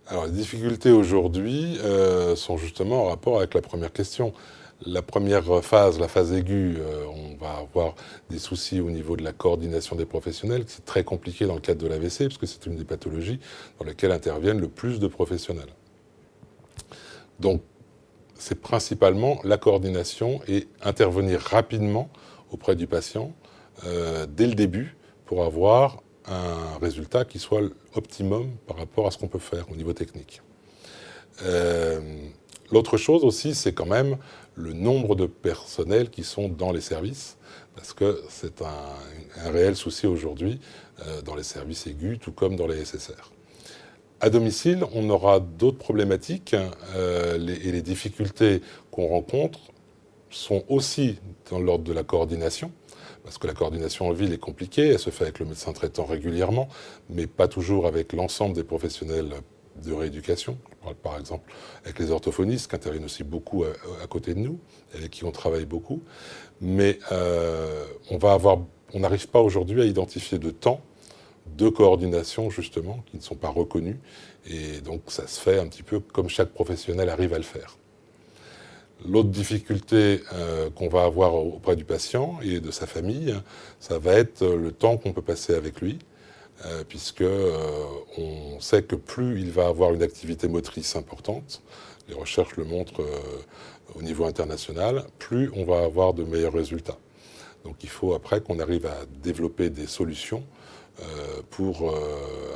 Alors, les difficultés aujourd'hui sont justement en rapport avec la première question. La première phase, la phase aiguë, on va avoir des soucis au niveau de la coordination des professionnels. C'est très compliqué dans le cadre de l'AVC, parce que c'est une des pathologies dans lesquelles interviennent le plus de professionnels. Donc, c'est principalement la coordination et intervenir rapidement auprès du patient dès le début pour avoir un résultat qui soit optimum par rapport à ce qu'on peut faire au niveau technique. Euh, L'autre chose aussi, c'est quand même le nombre de personnels qui sont dans les services, parce que c'est un réel souci aujourd'hui dans les services aigus, tout comme dans les SSR. À domicile, on aura d'autres problématiques et les difficultés qu'on rencontre sont aussi dans l'ordre de la coordination, parce que la coordination en ville est compliquée, elle se fait avec le médecin traitant régulièrement, mais pas toujours avec l'ensemble des professionnels de rééducation. Je parle par exemple avec les orthophonistes qui interviennent aussi beaucoup à côté de nous, et avec qui on travaille beaucoup. Mais on n'arrive pas aujourd'hui à identifier de temps de coordination justement qui ne sont pas reconnus. Et donc ça se fait un petit peu comme chaque professionnel arrive à le faire. L'autre difficulté qu'on va avoir auprès du patient et de sa famille, ça va être le temps qu'on peut passer avec lui, puisque on sait que plus il va avoir une activité motrice importante, les recherches le montrent au niveau international, plus on va avoir de meilleurs résultats. Donc il faut après qu'on arrive à développer des solutions pour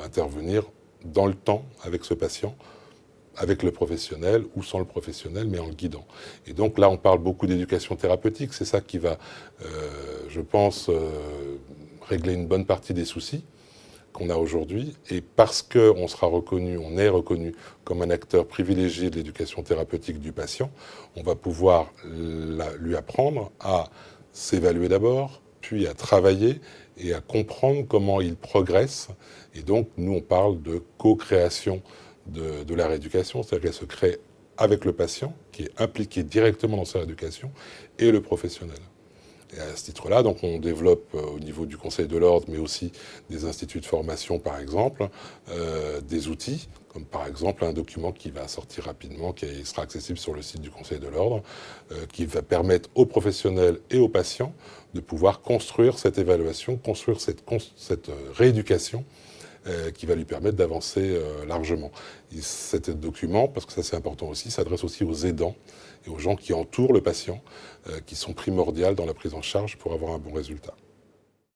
intervenir dans le temps avec ce patient, avec le professionnel ou sans le professionnel, mais en le guidant. Et donc là, on parle beaucoup d'éducation thérapeutique. C'est ça qui va, je pense, régler une bonne partie des soucis qu'on a aujourd'hui. Et parce qu'on sera reconnu, on est reconnu comme un acteur privilégié de l'éducation thérapeutique du patient, on va pouvoir lui apprendre à s'évaluer d'abord, puis à travailler et à comprendre comment il progresse. Et donc, nous, on parle de co-création de la rééducation, c'est-à-dire qu'elle se crée avec le patient, qui est impliqué directement dans sa rééducation, et le professionnel. Et à ce titre-là, donc, on développe au niveau du Conseil de l'Ordre, mais aussi des instituts de formation, par exemple, des outils, comme par exemple un document qui va sortir rapidement, qui sera accessible sur le site du Conseil de l'Ordre, qui va permettre aux professionnels et aux patients de pouvoir construire cette évaluation, construire cette rééducation qui va lui permettre d'avancer largement. Et cet document, parce que ça c'est important aussi, s'adresse aussi aux aidants et aux gens qui entourent le patient, qui sont primordiales dans la prise en charge pour avoir un bon résultat.